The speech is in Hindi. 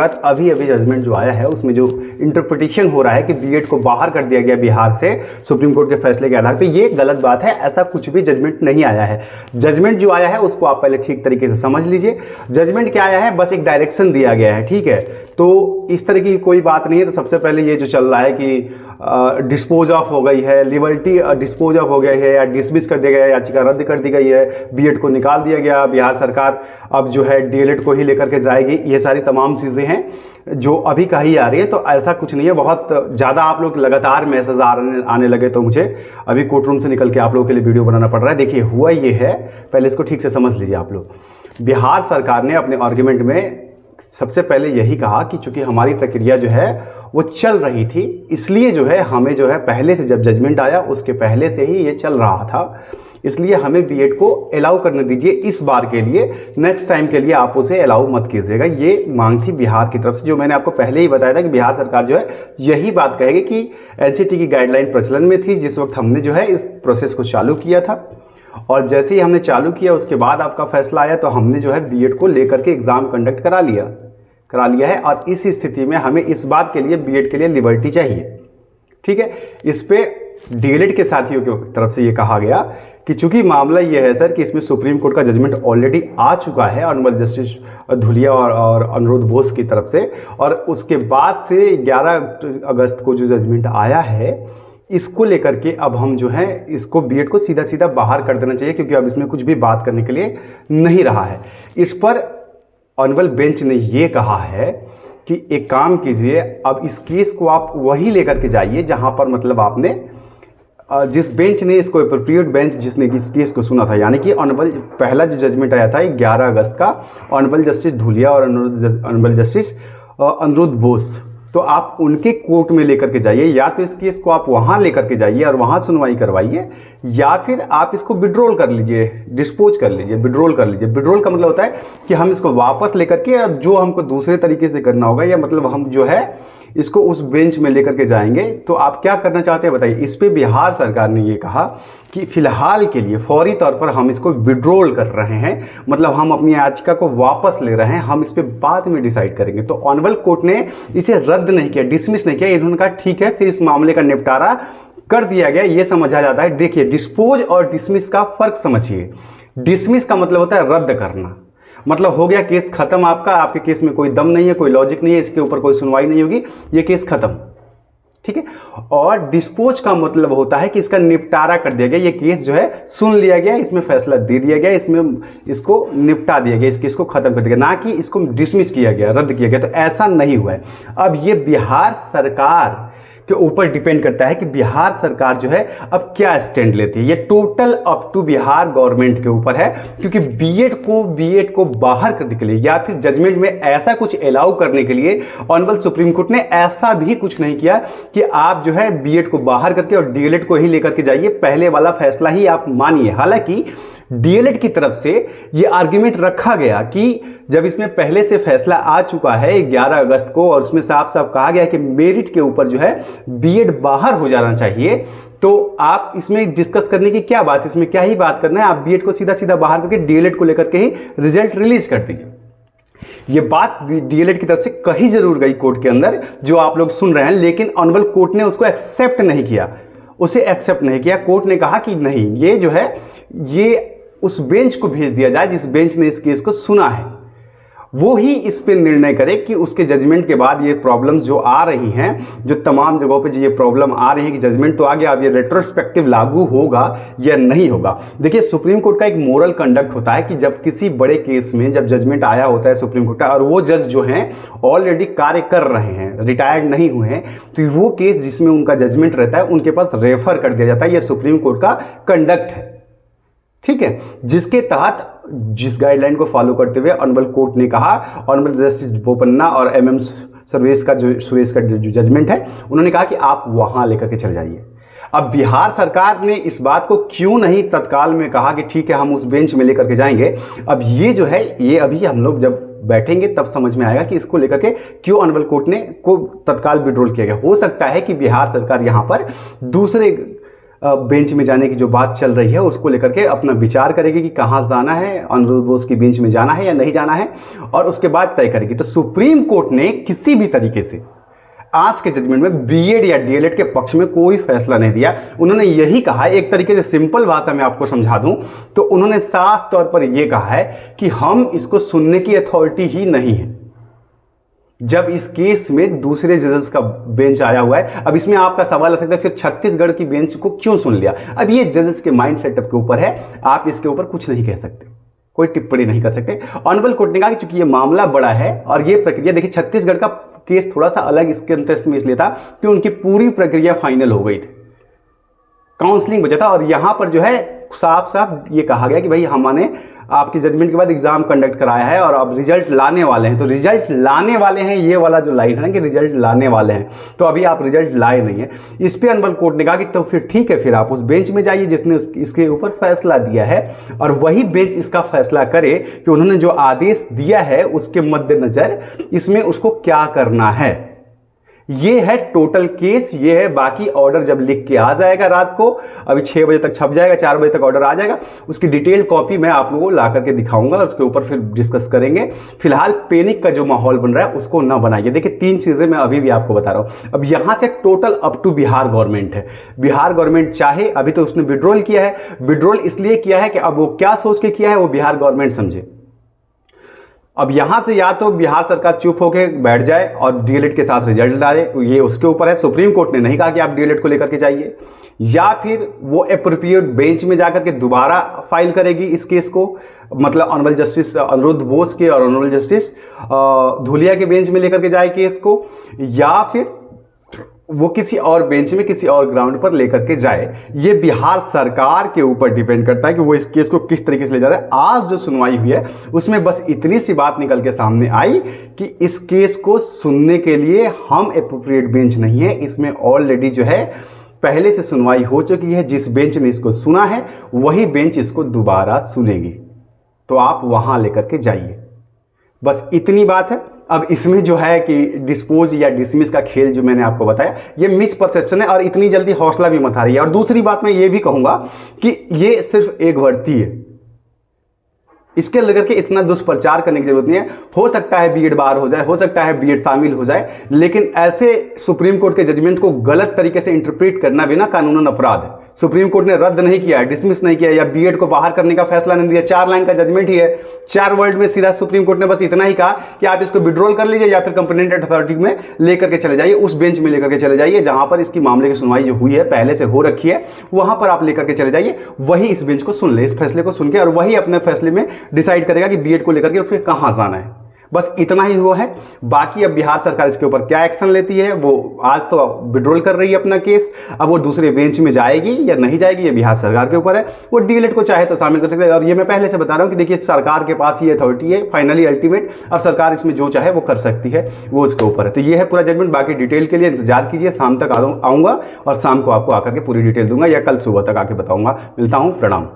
बात अभी अभी जजमेंट जो आया है उसमें जो इंटरप्रिटेशन हो रहा है कि बीएड को बाहर कर दिया गया बिहार से सुप्रीम कोर्ट के फैसले के आधार पे, ये गलत बात है। ऐसा कुछ भी जजमेंट नहीं आया है। जजमेंट जो आया है उसको आप पहले ठीक तरीके से समझ लीजिए। जजमेंट क्या आया है, बस एक डायरेक्शन दिया गया है, ठीक है। तो इस तरह की कोई बात नहीं है। तो सबसे पहले ये जो चल रहा है कि डिस्पोज ऑफ हो गई है, लिबर्टी डिस्पोज ऑफ हो गया है या डिसमिस कर दिया गया है, याचिका रद्द कर दी गई है, बीएड को निकाल दिया गया, बिहार सरकार अब जो है डीएलएड को ही लेकर के जाएगी, ये सारी तमाम चीज़ें हैं जो अभी कही आ रही है। तो ऐसा कुछ नहीं है। बहुत ज़्यादा आप लोग लगातार मैसेज आने लगे तो मुझे अभी कोर्ट रूम से निकल के आप लोगों के लिए वीडियो बनाना पड़ रहा है। देखिए हुआ ये है, पहले इसको ठीक से समझ लीजिए आप लोग। बिहार सरकार ने अपने आर्ग्यूमेंट में सबसे पहले यही कहा कि चूंकि हमारी प्रक्रिया जो है वो चल रही थी, इसलिए जो है हमें जो है पहले से जब जजमेंट आया उसके पहले से ही ये चल रहा था, इसलिए हमें बीएड को अलाउ करने दीजिए इस बार के लिए, नेक्स्ट टाइम के लिए आप उसे अलाउ मत कीजिएगा। ये मांग थी बिहार की तरफ से, जो मैंने आपको पहले ही बताया था कि बिहार सरकार जो है यही बात कहेगी कि एनसीटी की गाइडलाइन प्रचलन में थी जिस वक्त हमने जो है इस प्रोसेस को चालू किया था, और जैसे ही हमने चालू किया उसके बाद आपका फैसला आया तो हमने जो है बीएड को लेकर के एग्ज़ाम कंडक्ट करा लिया है। और इस स्थिति में हमें इस बार के लिए बीएड के लिए लिबर्टी चाहिए, ठीक है। इस पे डीएलएड के साथियों की तरफ से ये कहा गया कि चूंकि मामला ये है सर कि इसमें सुप्रीम कोर्ट का जजमेंट ऑलरेडी आ चुका है ऑनरेबल जस्टिस धुलिया और अनुरुद्ध बोस की तरफ से, और उसके बाद से 11 अगस्त को जो जजमेंट आया है इसको लेकर के अब हम जो है इसको बीएड को सीधा सीधा बाहर कर देना चाहिए, क्योंकि अब इसमें कुछ भी बात करने के लिए नहीं रहा है। इस पर ऑनरेबल बेंच ने ये कहा है कि एक काम कीजिए, अब इस केस को आप वही लेकर के जाइए जहां पर मतलब आपने जिस बेंच ने इसको एप्रोप्रिएट बेंच जिसने इस केस को सुना था, यानी कि ऑनरेबल पहला जो जजमेंट आया था 11 अगस्त का ऑनरेबल जस्टिस धुलिया और ऑनरेबल जस्टिस अनुरुद्ध बोस, तो आप उनके कोर्ट में लेकर के जाइए, या तो इस केस को आप वहाँ लेकर के जाइए और वहाँ सुनवाई करवाइए, या फिर आप इसको विड्रॉल कर लीजिए, डिस्पोज कर लीजिए, विड्रॉल कर लीजिए। विड्रॉल का मतलब होता है कि हम इसको वापस लेकर के और जो हमको दूसरे तरीके से करना होगा, या मतलब हम जो है इसको उस बेंच में लेकर के जाएंगे। तो आप क्या करना चाहते हैं बताइए। इस पे बिहार सरकार ने ये कहा कि फिलहाल के लिए फौरी तौर पर हम इसको विड्रॉल कर रहे हैं, मतलब हम अपनी याचिका को वापस ले रहे हैं, हम इस पे बाद में डिसाइड करेंगे। तो ऑनरेबल कोर्ट ने इसे रद्द नहीं किया, डिसमिस नहीं किया। इन्होंने कहा ठीक है, फिर इस मामले का निपटारा कर दिया गया, ये समझा जाता है। देखिए डिस्पोज और डिसमिस का फर्क समझिए। डिसमिस का मतलब होता है रद्द करना, मतलब हो गया केस खत्म, आपके केस में कोई दम नहीं है, कोई लॉजिक नहीं है, इसके ऊपर कोई सुनवाई नहीं होगी, ये केस खत्म, ठीक है। और डिस्पोज का मतलब होता है कि इसका निपटारा कर दिया गया, ये केस जो है सुन लिया गया, इसमें फैसला दे दिया गया, इसमें इसको निपटा दिया गया, इस केस को खत्म कर दिया गया, ना कि इसको डिसमिस किया गया, रद्द किया गया। तो ऐसा नहीं हुआ है। अब ये बिहार सरकार के ऊपर डिपेंड करता है कि बिहार सरकार जो है अब क्या स्टैंड लेती है। ये total up to Bihar government के ऊपर है, क्योंकि बीएड को बाहर करने के लिए या फिर जजमेंट में ऐसा कुछ अलाउ करने के लिए ऑनरेबल सुप्रीम कोर्ट ने ऐसा भी कुछ नहीं किया कि आप जो है बीएड को बाहर करके और डीएलएड को ही लेकर के जाइए, पहले वाला फैसला ही आप मानिए। हालांकि डीएलएड की तरफ से ये आर्ग्यूमेंट रखा गया कि जब इसमें पहले से फैसला आ चुका है 11 अगस्त को, और उसमें साफ साफ कहा गया है कि मेरिट के ऊपर जो है बीएड बाहर हो जाना चाहिए, तो आप इसमें डिस्कस करने की क्या बात, इसमें क्या ही बात करना है। आप बीएड को सीधा सीधा बाहर करके डीएलएड को लेकर के ही रिजल्ट रिलीज कर दीजिए। ये बात डीएलएड की तरफ से कही जरूर गई कोर्ट के अंदर, जो आप लोग सुन रहे हैं, लेकिन ऑनरेबल कोर्ट ने उसको एक्सेप्ट नहीं किया, उसे एक्सेप्ट नहीं किया। कोर्ट ने कहा कि नहीं, ये जो है ये उस बेंच को भेज दिया जाए जिस बेंच ने इस केस को सुना है, वो ही इस पे निर्णय करे कि उसके जजमेंट के बाद ये प्रॉब्लम्स जो आ रही हैं, जो तमाम जगहों पे जो ये प्रॉब्लम आ रही है कि जजमेंट तो आ गया, अब ये रेट्रोस्पेक्टिव लागू होगा या नहीं होगा। देखिए सुप्रीम कोर्ट का एक मोरल कंडक्ट होता है कि जब किसी बड़े केस में जब जजमेंट आया होता है सुप्रीम कोर्ट का, और वो जज जो हैं ऑलरेडी कार्य कर रहे हैं, रिटायर्ड नहीं हुए हैं, तो वो केस जिसमें उनका जजमेंट रहता है उनके पास रेफर कर दिया जाता है। यह सुप्रीम कोर्ट का कंडक्ट है, ठीक है, जिसके तहत जिस गाइडलाइन को फॉलो करते हुए ऑनरेबल कोर्ट ने कहा, ऑनरेबल जस्टिस बोपन्ना और एमएम सुरेश का जो जजमेंट है, उन्होंने कहा कि आप वहां लेकर के चले जाइए। अब बिहार सरकार ने इस बात को क्यों नहीं तत्काल में कहा कि ठीक है हम उस बेंच में लेकर के जाएंगे, अब ये जो है ये अभी हम लोग जब बैठेंगे तब समझ में आएगा कि इसको लेकर के क्यों ऑनरेबल कोर्ट ने को तत्काल विड्रॉल किया गया। हो सकता है कि बिहार सरकार यहाँ पर दूसरे बेंच में जाने की जो बात चल रही है उसको लेकर के अपना विचार करेगी कि कहाँ जाना है, अनिरुद्ध बोस की बेंच में जाना है या नहीं जाना है, और उसके बाद तय करेगी। तो सुप्रीम कोर्ट ने किसी भी तरीके से आज के जजमेंट में बीएड या डीएलएड के पक्ष में कोई फैसला नहीं दिया। उन्होंने यही कहा, एक तरीके से सिंपल भाषा में आपको समझा दूं तो उन्होंने साफ तौर पर यह कहा है कि हम इसको सुनने की अथॉरिटी ही नहीं है। जब इस केस में दूसरे जजेस का बेंच आया हुआ है, अब इसमें आपका सवाल आ सकता है फिर छत्तीसगढ़ की बेंच को क्यों सुन लिया। अब ये जजेस के माइंड सेटअप के ऊपर है, आप इसके ऊपर कुछ नहीं कह सकते, कोई टिप्पणी नहीं कर सकते। ऑनरेबल कोर्ट ने कहा कि चूंकि ये मामला बड़ा है और ये प्रक्रिया, देखिए छत्तीसगढ़ का केस थोड़ा सा अलग इस कंटेस्ट में इसलिए था कि उनकी पूरी प्रक्रिया फाइनल हो गई थी, काउंसलिंग बचा था, और यहां पर जो है साफ साफ ये कहा गया कि भाई हमने आपके जजमेंट के बाद एग्जाम कंडक्ट कराया है और अब रिजल्ट लाने वाले हैं। तो रिजल्ट लाने वाले हैं, ये वाला जो लाइन है ना कि रिजल्ट लाने वाले हैं, तो अभी आप रिजल्ट लाए नहीं है। इस पे ऑनरेबल कोर्ट ने कहा कि तो फिर ठीक है, फिर आप उस बेंच में जाइए जिसने इसके ऊपर फैसला दिया है, और वही बेंच इसका फैसला करे कि उन्होंने जो आदेश दिया है उसके मद्देनजर इसमें उसको क्या करना है। ये है टोटल केस, ये है। बाकी ऑर्डर जब लिख के आ जाएगा रात को, अभी 6 बजे तक छप जाएगा, 4 बजे तक ऑर्डर आ जाएगा, उसकी डिटेल कॉपी मैं आप लोगों को ला करके दिखाऊंगा और उसके ऊपर फिर डिस्कस करेंगे। फिलहाल पैनिक का जो माहौल बन रहा है उसको ना बनाइए। देखिए 3 चीजें मैं अभी भी आपको बता रहा हूं। अब यहां से total up to Bihar government है। बिहार गवर्नमेंट चाहे, अभी तो उसने विड्रॉल किया है, विड्रॉल इसलिए किया है कि अब वो क्या सोच के किया है वो बिहार गवर्नमेंट समझे। अब यहां से या तो बिहार सरकार चुप होकर बैठ जाए और डीएलएड के साथ रिजल्ट डाले, ये उसके ऊपर है। सुप्रीम कोर्ट ने नहीं कहा कि आप डीएलएड को लेकर के जाइए, या फिर वो एप्रोप्रिएट बेंच में जाकर के दोबारा फाइल करेगी इस केस को, मतलब ऑनरेबल जस्टिस अनिरुद्ध बोस के और ऑनरेबल जस्टिस धूलिया के बेंच में लेकर के जाए केस को, या फिर वो किसी और बेंच में किसी और ग्राउंड पर लेकर के जाए। ये बिहार सरकार के ऊपर डिपेंड करता है कि वो इस केस को किस तरीके से ले जा रहा है। आज जो सुनवाई हुई है उसमें बस इतनी सी बात निकल के सामने आई कि इस केस को सुनने के लिए हम एप्रोप्रिएट बेंच नहीं है। इसमें ऑलरेडी जो है पहले से सुनवाई हो चुकी है, जिस बेंच ने इसको सुना है वही बेंच इसको दोबारा सुनेगी, तो आप वहां लेकर के जाइए। बस इतनी बात है। अब इसमें जो है कि डिस्पोज या डिसमिस का खेल जो मैंने आपको बताया, ये मिस परसेप्शन है और इतनी जल्दी हौसला भी मत हारिए। और दूसरी बात मैं ये भी कहूंगा कि ये सिर्फ एक भर्ती है, इसके लेकर के इतना दुष्प्रचार करने की जरूरत नहीं है। हो सकता है बीएड बार हो जाए, हो सकता है बीएड शामिल हो जाए, लेकिन ऐसे सुप्रीम कोर्ट के जजमेंट को गलत तरीके से इंटरप्रेट करना भी ना कानूनन अपराध है। सुप्रीम कोर्ट ने रद्द नहीं किया, डिसमिस नहीं किया या बीएड को बाहर करने का फैसला नहीं दिया। 4 लाइन का जजमेंट ही है, 4 वर्ड में सीधा सुप्रीम कोर्ट ने बस इतना ही कहा कि आप इसको विड्रॉल कर लीजिए या फिर कंप्लेंट अथॉरिटी में लेकर के चले जाइए, उस बेंच में लेकर के चले जाइए जहां पर इसकी मामले की सुनवाई जो हुई है पहले से हो रखी है, वहां पर आप लेकर के चले जाइए। वही इस बेंच को सुन ले, इस फैसले को सुन के, और वही अपने फैसले में डिसाइड करेगा कि बीएड को लेकर के उसको कहां जाना है। बस इतना ही हुआ है। बाकी अब बिहार सरकार इसके ऊपर क्या एक्शन लेती है, वो आज तो विड्रॉल कर रही है अपना केस, अब वो दूसरे बेंच में जाएगी या नहीं जाएगी ये बिहार सरकार के ऊपर है। वो डीएलएड को चाहे तो शामिल कर सकते हैं, और ये मैं पहले से बता रहा हूं कि देखिए सरकार के पास ये अथॉरिटी है फाइनली अल्टीमेट। अब सरकार इसमें जो चाहे वो कर सकती है, वो उसके ऊपर है। तो ये है पूरा जजमेंट। बाकी डिटेल के लिए इंतजार कीजिए, शाम तक आऊँगा और शाम को आपको आकर के पूरी डिटेल दूंगा या कल सुबह तक आके बताऊंगा। मिलता हूँ, प्रणाम।